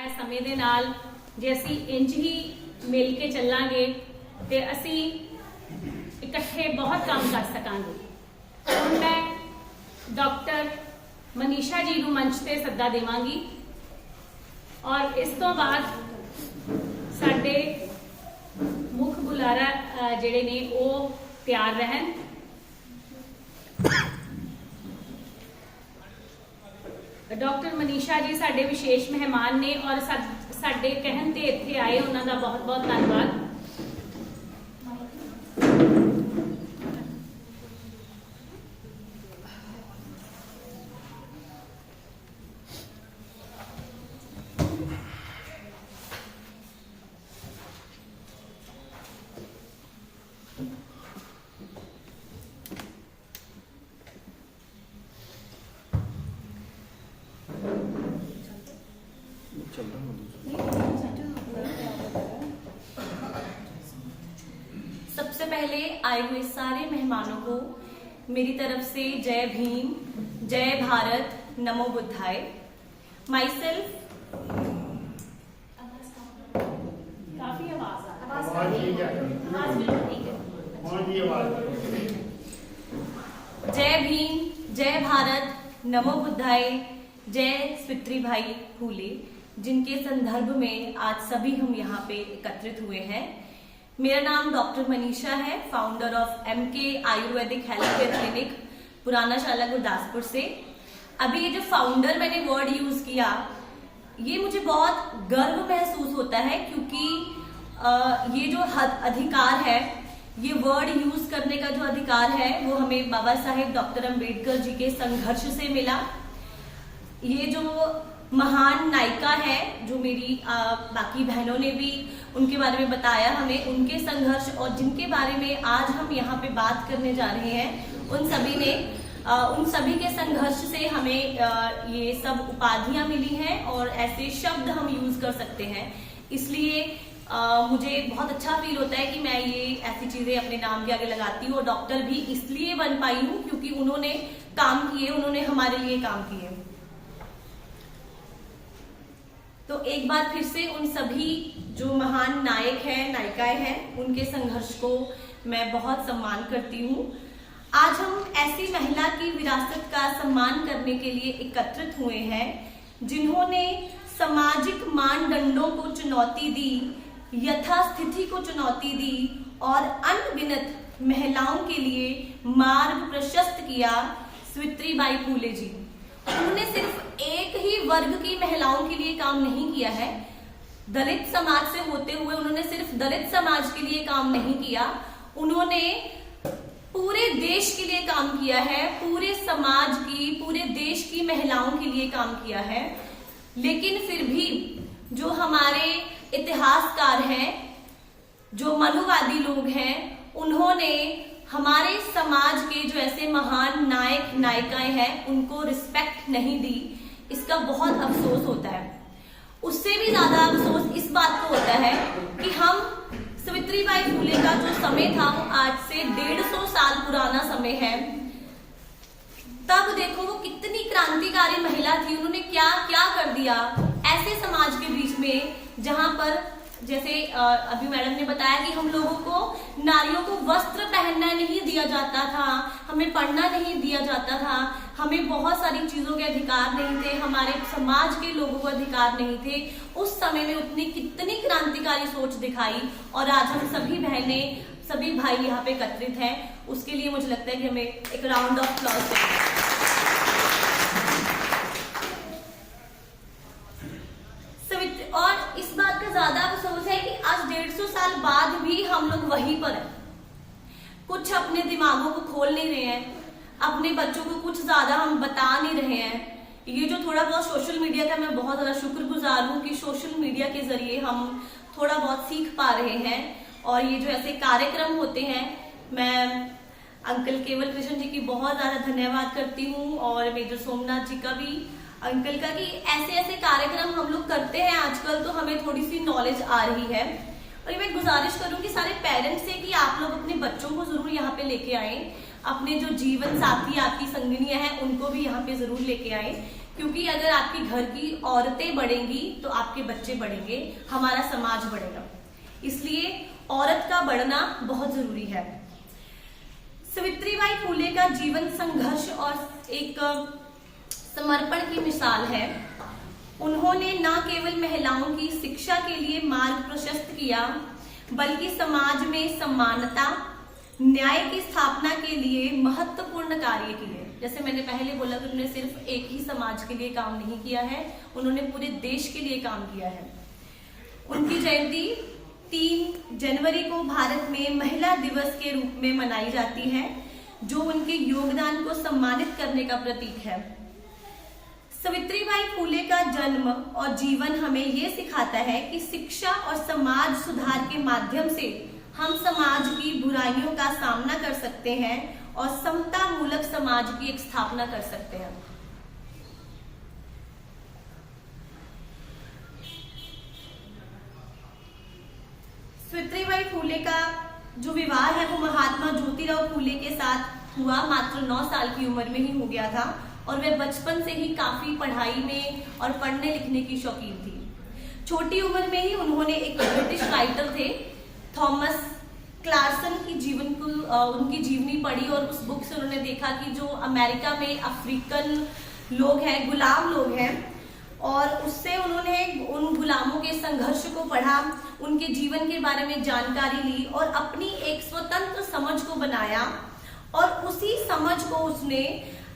है समय ਦੇ ਨਾਲ ਜੇ ਅਸੀਂ ਇੰਜ ਹੀ ਮਿਲ ਕੇ ਚੱਲਾਂਗੇ ਤੇ ਅਸੀਂ ਇਕੱਠੇ ਬਹੁਤ ਕੰਮ ਕਰ ਸਕਾਂਗੇ। ਹੁਣ ਮੈਂ ਡਾਕਟਰ ਮਨੀਸ਼ਾ जी ਨੂੰ ਮੰਚ ਤੇ ਸੱਦਾ ਦੇਵਾਂਗੀ और इस तो बाद साडे मुख बुलारा जिहड़े ने वो तैयार रहन। डॉक्टर मनीषा जी साडे विशेष मेहमान ने और साडे कहन ते इत्थे आए, उन्हां दा बहुत बहुत धन्नवाद। सबसे पहले आए हुए सारे मेहमानों को मेरी तरफ से जय भीम, जय भारत, नमो बुद्धाय। माई सेल्फ काफी आवाज जय भीम, जय भारत, नमो बुद्धाय, जय स्वित्री भाई फूले, जिनके संदर्भ में आज सभी हम यहाँ पे एकत्रित हुए हैं। मेरा नाम डॉक्टर मनीषा है, founder of MK Ayurvedic health care clinic, पुराना शाला गुरदासपुर से। अभी ये जो फाउंडर मैंने वर्ड यूज किया, ये मुझे बहुत गर्व महसूस होता है, क्योंकि ये जो अधिकार है, ये वर्ड यूज करने का जो अधिकार है, वो हमें बाबा साहेब डॉक्टर अंबेडकर जी के संघर्ष से मिला। ये जो महान नायिका है, जो मेरी बाकी बहनों ने भी उनके बारे में बताया हमें, उनके संघर्ष और जिनके बारे में आज हम यहाँ पे बात करने जा रहे हैं, उन सभी के संघर्ष से हमें ये सब उपाधियां मिली हैं और ऐसे शब्द हम यूज कर सकते हैं। इसलिए मुझे बहुत अच्छा फील होता है कि मैं ये ऐसी चीजें अपने नाम के आगे लगाती हूँ। और डॉक्टर भी इसलिए बन पाई हूँ क्योंकि उन्होंने काम किए, उन्होंने हमारे लिए काम किए। तो एक बार फिर से उन सभी जो महान नायक हैं, नायिकाएं हैं, उनके संघर्ष को मैं बहुत सम्मान करती हूँ। आज हम ऐसी महिला की विरासत का सम्मान करने के लिए एकत्रित हुए हैं, जिन्होंने सामाजिक मानदंडों को चुनौती दी, यथास्थिति को चुनौती दी और अनगिनत महिलाओं के लिए मार्ग प्रशस्त किया। स्वित्री बाई फूले जी, उन्होंने सिर्फ एक ही वर्ग की महिलाओं के लिए काम नहीं किया है। दलित समाज से होते हुए उन्होंने सिर्फ दलित समाज के लिए काम नहीं किया, उन्होंने पूरे देश के लिए काम किया है, पूरे समाज की, पूरे देश की महिलाओं के लिए काम किया है। लेकिन फिर भी जो हमारे इतिहासकार हैं, जो मनुवादी लोग हैं, उन्होंने हमारे समाज के जो ऐसे महान नायक नायिकाएं हैं, उनको रिस्पेक्ट नहीं दी। इसका बहुत अफसोस होता है। उससे भी ज्यादा अफसोस इस बात को होता है कि हम सावित्री बाई फूले का जो समय था, वो आज से 150 साल पुराना समय है। तब देखो वो कितनी क्रांतिकारी महिला थी, उन्होंने क्या क्या कर दिया ऐसे समाज के बीच में, जहां पर जैसे अभी मैडम ने बताया कि हम लोगों को, नारियों को वस्त्र पहनना नहीं दिया जाता था, हमें पढ़ना नहीं दिया जाता था, हमें बहुत सारी चीजों के अधिकार नहीं थे, हमारे समाज के लोगों को अधिकार नहीं थे। उस समय में उतनी कितनी क्रांतिकारी सोच दिखाई, और आज हम सभी बहनें, सभी भाई यहाँ पे एकत्रित हैं। उसके लिए मुझे लगता है कि हमें एक राउंड ऑफ अप्लॉज चाहिए। और इस बात का ज्यादा अफसोस है कि आज 150 साल बाद भी हम लोग वहीं पर हैं। कुछ अपने दिमागों को खोल नहीं रहे हैं, अपने बच्चों को कुछ ज्यादा हम बता नहीं रहे हैं। ये जो थोड़ा बहुत सोशल मीडिया का, मैं बहुत ज्यादा शुक्रगुजार हूँ कि सोशल मीडिया के जरिए हम थोड़ा बहुत सीख पा रहे हैं। और ये जो ऐसे कार्यक्रम होते हैं, मैं अंकल केवल कृष्ण जी की बहुत ज्यादा धन्यवाद करती हूँ, और मेजर सोमनाथ जी का भी, अंकल का, कि ऐसे ऐसे कार्यक्रम हम लोग करते हैं आजकल, तो हमें थोड़ी सी नॉलेज आ रही है। और ये मैं गुजारिश करूंगी सारे पेरेंट्स से कि आप लोग अपने बच्चों को जरूर यहाँ पे लेके आए, अपने जो जीवन साथी, आपकी संगिनियां हैं, उनको भी यहाँ पे जरूर लेके आए, क्योंकि अगर आपकी घर की औरतें बढ़ेंगी तो आपके बच्चे बढ़ेंगे, हमारा समाज बढ़ेगा। इसलिए औरत का बढ़ना बहुत जरूरी है। सावित्रीबाई फुले का जीवन संघर्ष और एक समर्पण की मिसाल है। उन्होंने न केवल महिलाओं की शिक्षा के लिए मार्ग प्रशस्त किया, बल्कि समाज में समानता, न्याय की स्थापना के लिए महत्वपूर्ण कार्य किए। जैसे मैंने पहले बोला कि उन्होंने सिर्फ एक ही समाज के लिए काम नहीं किया है, उन्होंने पूरे देश के लिए काम किया है। उनकी जयंती 3 जनवरी को भारत में महिला दिवस के रूप में मनाई जाती है, जो उनके योगदान को सम्मानित करने का प्रतीक है। सावित्रीबाई फुले का जन्म और जीवन हमें ये सिखाता है कि शिक्षा और समाज सुधार के माध्यम से हम समाज की बुराइयों का सामना कर सकते हैं और समता मूलक समाज की एक स्थापना कर सकते हैं। सावित्रीबाई फुले का जो विवाह है वो महात्मा ज्योतिराव फुले के साथ हुआ। मात्र 9 साल की उम्र में ही हो गया था और वे बचपन से ही काफी पढ़ाई में और पढ़ने लिखने की शौकीन थी। छोटी उम्र में ही उन्होंने एक ब्रिटिश राइटर थे थॉमस क्लार्सन की उनकी जीवनी पढ़ी और उस बुक से उन्होंने देखा कि जो अमेरिका में अफ्रीकन लोग हैं, गुलाम लोग हैं, और उससे उन्होंने उन गुलामों के संघर्ष को पढ़ा, उनके जीवन के बारे में जानकारी ली और अपनी एक स्वतंत्र समझ को बनाया। और उसी समझ को उसने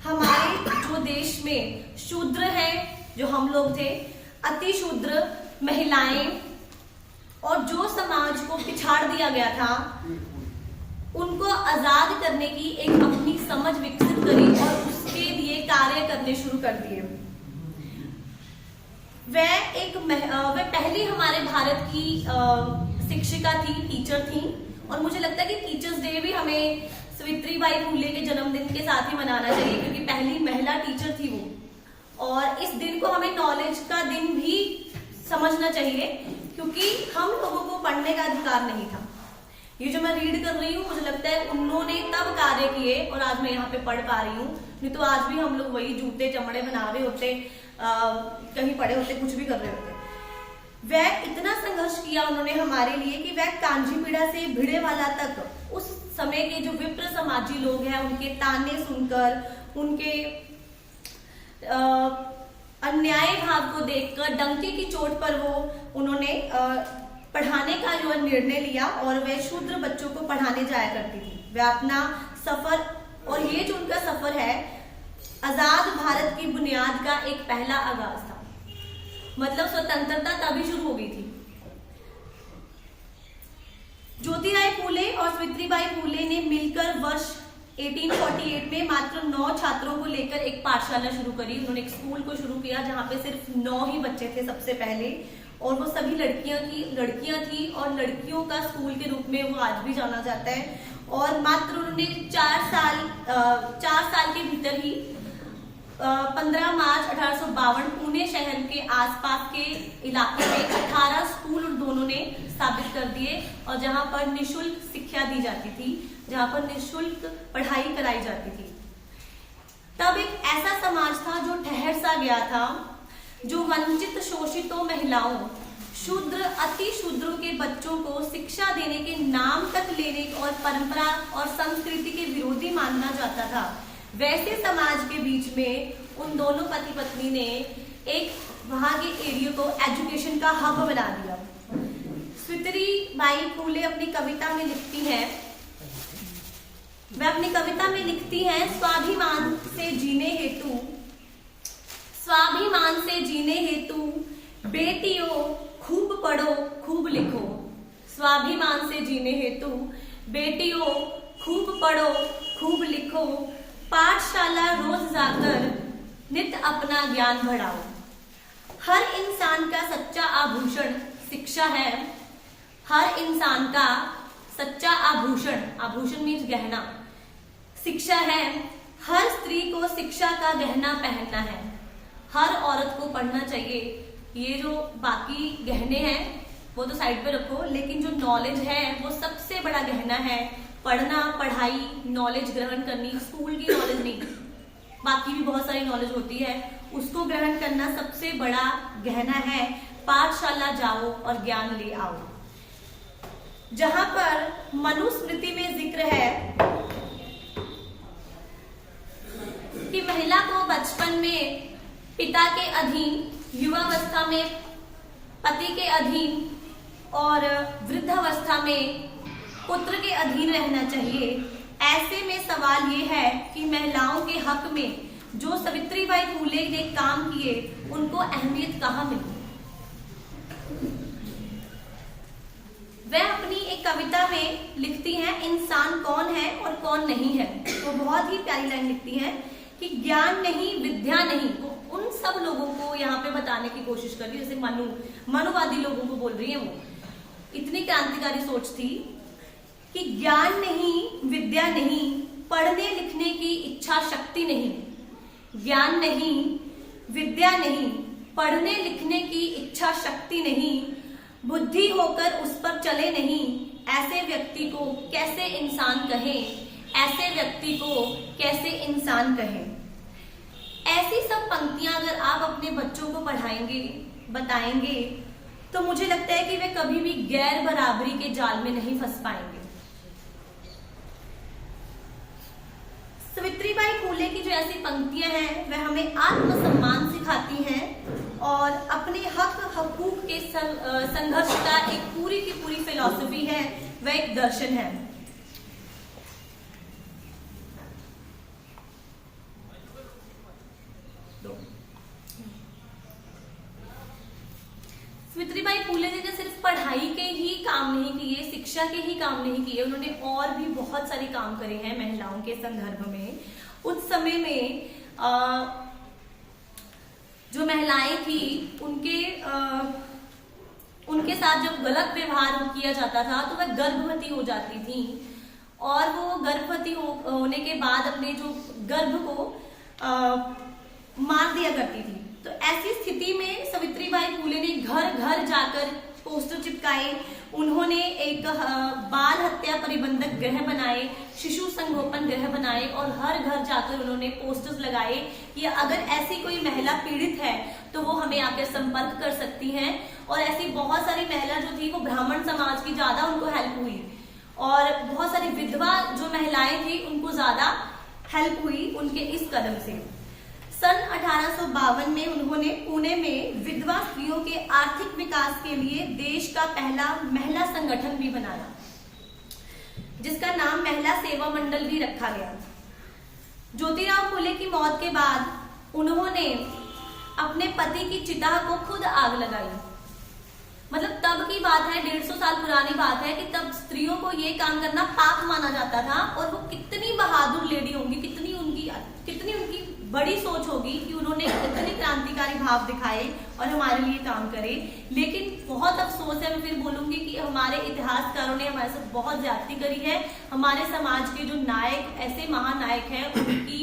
हमारे जो देश में शूद्र हैं, जो हम लोग थे, अति शूद्र, महिलाएं और जो समाज को पिछाड़ दिया गया था, उनको आजाद करने की एक अपनी समझ विकसित करी और उसके लिए कार्य करने शुरू कर दिए। वह पहली हमारे भारत की शिक्षिका थी, टीचर थी। और मुझे लगता है कि टीचर्स डे भी हमें सावित्रीबाई फुले के जन्मदिन के साथ ही मनाना चाहिए, क्योंकि पहली महिला टीचर थी वो। और इस दिन को हमें नॉलेज का दिन भी समझना चाहिए, क्योंकि हम लोगों को पढ़ने का अधिकार नहीं था। ये जो मैं रीड कर रही हूँ, मुझे लगता है उन्होंने तब कार्य किए और आज मैं यहाँ पे पढ़ पा रही हूँ। नहीं तो आज भी हम लोग वही जूते चमड़े बना रहे होते, कहीं पड़े होते, कुछ भी कर रहे होते। वह इतना संघर्ष किया उन्होंने हमारे लिए कि वह कांजीपीड़ा से भिड़ेवाला तक उस समय के जो विप्र समाजी लोग हैं उनके ताने सुनकर, उनके अन्याय भाव को देखकर डंके की चोट पर उन्होंने पढ़ाने का जो निर्णय लिया और वह शूद्र बच्चों को पढ़ाने जाया करती थी। वह अपना सफर, और ये जो उनका सफर है, आजाद भारत की बुनियाद का एक पहला आगाज था। मतलब स्वतंत्रता तभी शुरू हो गई थी। ज्योतिराव फुले और सावित्रीबाई फुले ने मिलकर वर्ष 1848 में मात्र 9 छात्रों को लेकर एक पाठशाला शुरू करी। उन्होंने एक स्कूल को शुरू किया जहां पे सिर्फ 9 ही बच्चे थे सबसे पहले, और वो सभी लड़कियां थी और लड़कियों का स्कूल के रूप में वो आज भी जाना जाता है। और मात्र उन्होंने 4 साल के भीतर ही 15 मार्च 1852 पुणे शहर के आसपास के इलाके में 18 स्कूल दोनों ने स्थापित कर दिए, और जहां पर निःशुल्क शिक्षा दी जाती थी, जहां पर निःशुल्क पढ़ाई कराई जाती थी। तब एक ऐसा समाज था जो ठहर सा गया था, जो वंचित शोषितों महिलाओं, शूद्र, अति शूद्रों के बच्चों को शिक्षा देने के नाम तक लेने और परंपरा और संस्कृति के विरोधी मानना जाता था। वैसे समाज के बीच में उन दोनों पति पत्नी ने एक वहां के एरिया को एजुकेशन का हब बना दिया। सावित्रीबाई फुले अपनी कविता में लिखती हैं, वह अपनी कविता में लिखती हैं, स्वाभिमान से जीने हेतु बेटियों खूब पढ़ो खूब लिखो। स्वाभिमान से जीने हेतु बेटियों खूब पढ़ो खूब लिखो, पाठशाला रोज जाकर नित अपना ज्ञान बढ़ाओ। हर इंसान का सच्चा आभूषण शिक्षा है। हर इंसान का सच्चा आभूषण, आभूषण मीन्स गहना, शिक्षा है। हर स्त्री को शिक्षा का गहना पहनना है। हर औरत को पढ़ना चाहिए। ये जो बाकी गहने हैं वो तो साइड पे रखो, लेकिन जो नॉलेज है वो सबसे बड़ा गहना है। पढ़ना, पढ़ाई, नॉलेज ग्रहण करनी, स्कूल की नॉलेज नहीं, बाकी भी बहुत सारी नॉलेज होती है, उसको ग्रहण करना सबसे बड़ा गहना है। पाठशाला जाओ और ज्ञान ले आओ। जहां पर मनुस्मृति में जिक्र है कि महिला को बचपन में पिता के अधीन, युवावस्था में पति के अधीन और वृद्धावस्था में पुत्र के अधीन रहना चाहिए। ऐसे में सवाल ये है कि महिलाओं के हक में जो सावित्रीबाई फूले ने काम किए उनको अहमियत कहाँ मिली। वह अपनी एक कविता में लिखती हैं इंसान कौन है और कौन नहीं है। वो बहुत ही प्यारी लाइन लिखती हैं कि ज्ञान नहीं, विद्या नहीं। वो उन सब लोगों को यहाँ पे बताने की कोशिश कर रही है, जैसे मनुवादी लोगों को बोल रही है। वो इतनी क्रांतिकारी सोच थी कि ज्ञान नहीं, विद्या नहीं, पढ़ने लिखने की इच्छा शक्ति नहीं, ज्ञान नहीं, विद्या नहीं, पढ़ने लिखने की इच्छा शक्ति नहीं, बुद्धि होकर उस पर चले नहीं, ऐसे व्यक्ति को कैसे इंसान कहें, ऐसे व्यक्ति को कैसे इंसान कहें। ऐसी सब पंक्तियां अगर आप अपने बच्चों को पढ़ाएंगे, बताएंगे, तो मुझे लगता है कि वे कभी भी गैर बराबरी के जाल में नहीं फंस पाएंगे। सावित्रीबाई फूले की जो ऐसी पंक्तियां हैं वह हमें आत्मसम्मान सिखाती हैं और अपने हक हकूक के संघर्ष का एक पूरी की पूरी फिलॉसफी है, वह एक दर्शन है। सावित्रीबाई फूले ने सिर्फ पढ़ाई के ही काम नहीं किए, शिक्षा के ही काम नहीं किए, उन्होंने और भी बहुत सारे काम करे हैं महिलाओं के संदर्भ में। उस समय में जो महिलाएं थी उनके साथ जब गलत व्यवहार किया जाता था तो वह गर्भवती हो जाती थी और वो गर्भवती होने के बाद अपने जो गर्भ को मार दिया करती थी। तो ऐसी स्थिति में सावित्रीबाई फूले ने घर घर जाकर पोस्टर चिपकाए। उन्होंने एक बाल हत्या प्रतिबंधक गृह बनाए, शिशु संगोपन गृह बनाए और हर घर जाकर उन्होंने पोस्टर्स लगाए कि अगर ऐसी कोई महिला पीड़ित है तो वो हमें आकर संपर्क कर सकती हैं। और ऐसी बहुत सारी महिला जो थी वो ब्राह्मण समाज की ज्यादा उनको हेल्प हुई और बहुत सारी विधवा जो महिलाएं थी उनको ज्यादा हेल्प हुई उनके इस कदम से। सन 1852 में उन्होंने पुणे में विधवा स्त्रियों के आर्थिक विकास के लिए देश का पहला महिला संगठन भी बनाया, जिसका नाम महिला सेवा मंडल भी रखा गया। ज्योतिराव फूले की मौत के बाद उन्होंने अपने पति की चिता को खुद आग लगाई। मतलब तब की बात है, 150 साल पुरानी बात है कि तब स्त्रियों को ये काम करना पाप माना जाता था। और वो कितनी बहादुर लेडी होंगी, कितनी उनकी बड़ी सोच होगी कि उन्होंने इतने क्रांतिकारी भाव दिखाए और हमारे लिए काम करे। लेकिन बहुत अफसोस है, मैं फिर बोलूंगी कि हमारे इतिहासकारों ने हमारे साथ बहुत ज्यादती करी है। हमारे समाज के जो नायक, ऐसे महानायक हैं, उनकी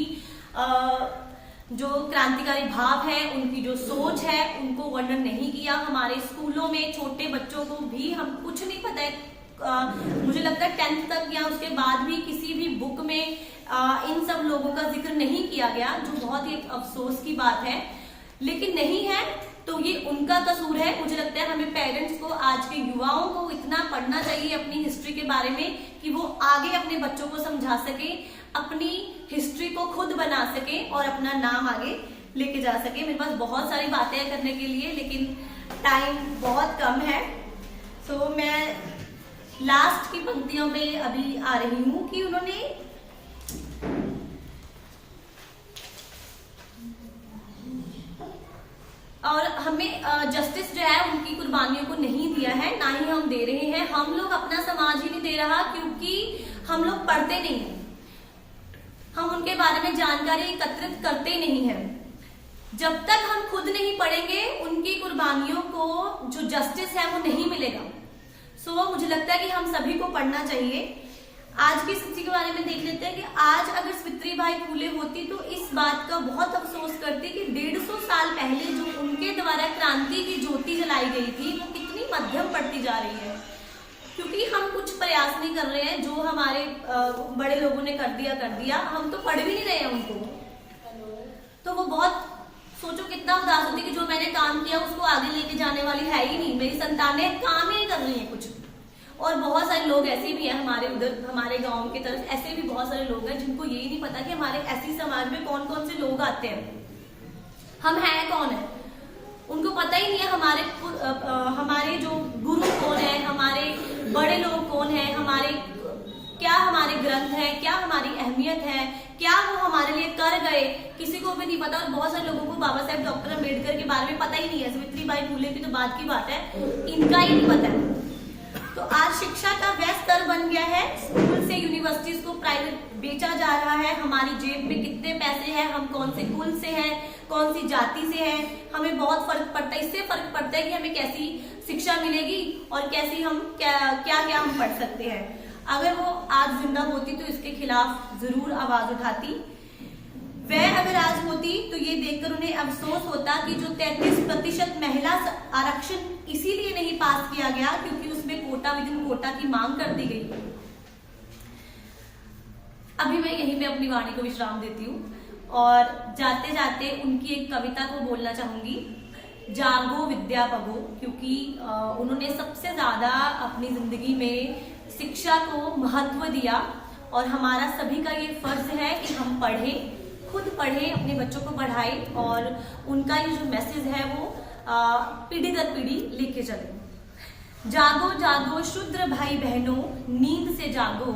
जो क्रांतिकारी भाव है, उनकी जो सोच है, उनको वर्णन नहीं किया। हमारे स्कूलों में छोटे बच्चों को भी हम कुछ नहीं पता है, मुझे लगता है 10th तक या उसके बाद भी किसी भी बुक में इन सब लोगों का जिक्र नहीं किया गया, जो बहुत ही अफसोस की बात है। लेकिन नहीं है तो ये उनका कसूर है। मुझे लगता है हमें पेरेंट्स को, आज के युवाओं को इतना पढ़ना चाहिए अपनी हिस्ट्री के बारे में कि वो आगे अपने बच्चों को समझा सके, अपनी हिस्ट्री को खुद बना सके और अपना नाम आगे लेके जा सके। मेरे पास बहुत सारी बातें करने के लिए, लेकिन टाइम बहुत कम है। तो मैं लास्ट की पंक्तियों पे अभी आ रही हूँ कि उन्होंने और हमें जस्टिस जो है उनकी कुर्बानियों को नहीं दिया है, ना ही हम दे रहे हैं। हम लोग अपना समाज ही नहीं दे रहा क्योंकि हम लोग पढ़ते नहीं हैं, हम उनके बारे में जानकारी एकत्रित करते नहीं हैं। जब तक हम खुद नहीं पढ़ेंगे उनकी कुर्बानियों को जो जस्टिस है वो नहीं मिलेगा। सो मुझे लगता है कि हम सभी को पढ़ना चाहिए। आज की स्थिति के बारे में देख लेते हैं कि आज अगर सावित्रीबाई फूले होती तो इस बात का बहुत अफसोस करती कि 150 साल पहले जो उनके द्वारा क्रांति की ज्योति जलाई गई थी वो कितनी मध्यम पड़ती जा रही है, क्योंकि हम कुछ प्रयास नहीं कर रहे हैं। जो हमारे बड़े लोगों ने कर दिया, हम तो पढ़ भी नहीं रहे हैं उनको। तो वो बहुत सोचो कितना उदास होती कि जो मैंने काम किया उसको आगे लेके जाने वाली है ही नहीं, मेरी संतानें काम ही नहीं कर रही है कुछ। और बहुत सारे लोग ऐसे भी हैं हमारे उधर, हमारे गांव की तरफ ऐसे भी बहुत सारे लोग हैं जिनको यही नहीं पता कि हमारे ऐसी समाज में कौन कौन से लोग आते हैं, हम हैं कौन है। उनको पता ही नहीं है हमारे जो गुरु कौन है, हमारे बड़े लोग कौन है, हमारे ग्रंथ है, क्या हमारी अहमियत है, क्या वो हमारे लिए कर गए, किसी को भी नहीं पता। और बहुत सारे लोगों को बाबा साहेब डॉक्टर अम्बेडकर के बारे में पता ही नहीं है, सावित्रीबाई फुले की तो बात की बात है, इनका ही नहीं पता है। तो आज शिक्षा का वह स्तर बन गया है, स्कूल से यूनिवर्सिटीज को प्राइवेट बेचा जा रहा है, हमारी जेब में कितने पैसे हैं, हम कौन से कुल से हैं, कौन सी जाति से हैं, हमें बहुत फर्क पड़ता है। इससे फर्क पड़ता है कि हमें कैसी शिक्षा मिलेगी और कैसी हम क्या हम पढ़ सकते हैं। अगर वो आज जिंदा होती तो इसके खिलाफ जरूर आवाज उठाती। वह अगर आज होती तो ये देखकर उन्हें अफसोस होता कि जो 33% महिला आरक्षण इसीलिए नहीं पास किया गया क्योंकि उसमें कोटा विदिन कोटा की मांग कर दी गई। अभी मैं यहीं पे अपनी वाणी को विश्राम देती हूँ और जाते जाते उनकी एक कविता को बोलना चाहूंगी, जागो विद्या पगो, क्योंकि उन्होंने सबसे ज्यादा अपनी जिंदगी में शिक्षा को महत्व दिया और हमारा सभी का ये फर्ज है कि हम पढ़ें, खुद पढ़ें, अपने बच्चों को पढ़ाएं और उनका ये जो मैसेज है वो पीढ़ी दर पीढ़ी लेके चलें। जागो जागो शूद्र भाई बहनों नींद से जागो,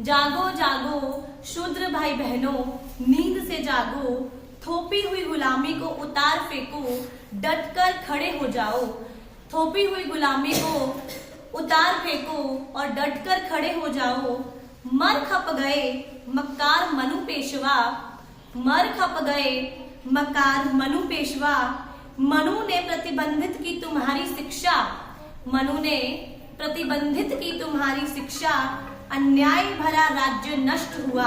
जागो जागो शूद्र भाई बहनों नींद से जागो, थोपी हुई गुलामी को उतार फेंको, डटकर खड़े हो जाओ, थोपी हुई गुलामी को उतार फेंको और डटकर खड़े हो जाओ। मर खप गए मक्कार मनु पेशवा, मर खप गए मकार मनु पेशवा, मनु ने प्रतिबंधित की तुम्हारी शिक्षा, मनु ने प्रतिबंधित की तुम्हारी शिक्षा, अन्याय भरा राज्य नष्ट हुआ।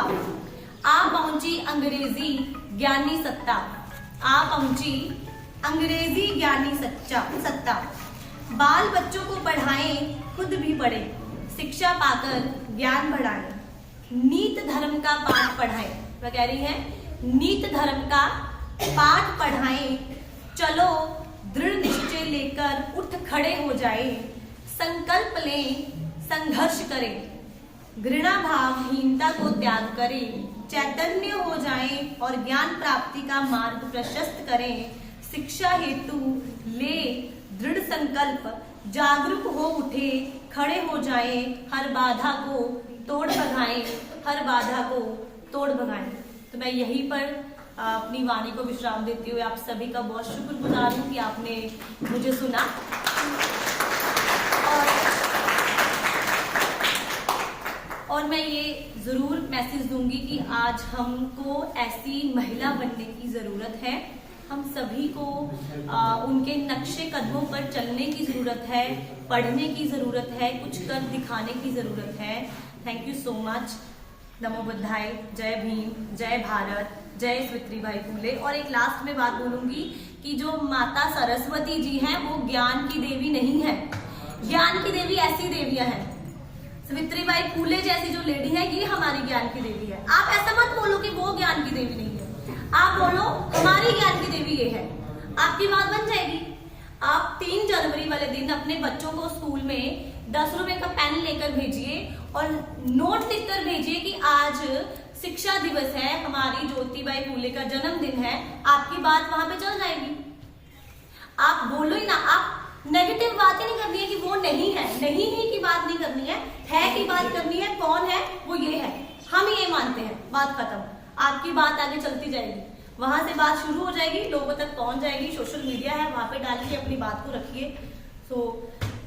आ पहुंची अंग्रेजी ज्ञानी सत्ता, आ पहुंची अंग्रेजी ज्ञानी सत्ता। बाल बच्चों को पढ़ाएं, खुद भी पढ़ें, शिक्षा पाकर ज्ञान बढ़ाएं, नीत धर्म का पाठ पढ़ाएं। वह कह रही है नीत धर्म का पाठ पढ़ाएं, चलो दृढ़ निश्चय लेकर उठ खड़े हो जाए, संकल्प लें, संघर्ष करें, घृणा भावहीनता को त्याग करें, चैतन्य हो जाएं और ज्ञान प्राप्ति का मार्ग प्रशस्त करें, शिक्षा हेतु ले दृढ़ संकल्प, जागरूक हो उठे, खड़े हो जाएं, हर बाधा को तोड़ भगाएं, हर बाधा को तोड़ भगाएं। तो मैं यहीं पर अपनी वाणी को विश्राम देती हुए आप सभी का बहुत शुक्रगुजार हूँ कि आपने मुझे सुना। और मैं ये जरूर मैसेज दूंगी कि आज हमको ऐसी महिला बनने की जरूरत है, हम सभी को उनके नक्शे कदमों पर चलने की जरूरत है, पढ़ने की जरूरत है, कुछ कर दिखाने की जरूरत है। Thank you so much. नमो बुद्धाय, जय भीम, जय भारत, जय सावित्रीबाई फुले। और एक लास्ट में बात बोलूंगी कि जो माता सरस्वती जी हैं वो ज्ञान की देवी नहीं है, ज्ञान की देवी ऐसी देवियां हैं। सावित्रीबाई फुले जैसी जो लेडी है ये हमारी ज्ञान की देवी है। आप ऐसा मत बोलो कि वो ज्ञान की देवी नहीं है, आप बोलो हमारी ज्ञान की देवी ये है, आपकी बात बन जाएगी। आप 3 जनवरी वाले दिन अपने बच्चों को स्कूल में 10 रुपए का पेन लेकर भेजिए और नोट लिखकर भेजिए कि आज शिक्षा दिवस है, हमारी ज्योतिबाई फुले का जन्मदिन है, आपकी बात वहां पे चल जाएगी। आप बोलो ही ना, आप नेगेटिव बात ही नहीं करनी है कि वो नहीं है, नहीं की बात नहीं करनी है की बात करनी है। कौन है वो ये है, हम ये मानते हैं, बात खत्म। आपकी बात आगे चलती जाएगी, वहां से बात शुरू हो जाएगी, लोगों तक पहुंच जाएगी। सोशल मीडिया है, वहां पे डालिए, अपनी बात को रखिए।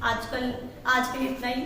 आज के लिए इतना ही।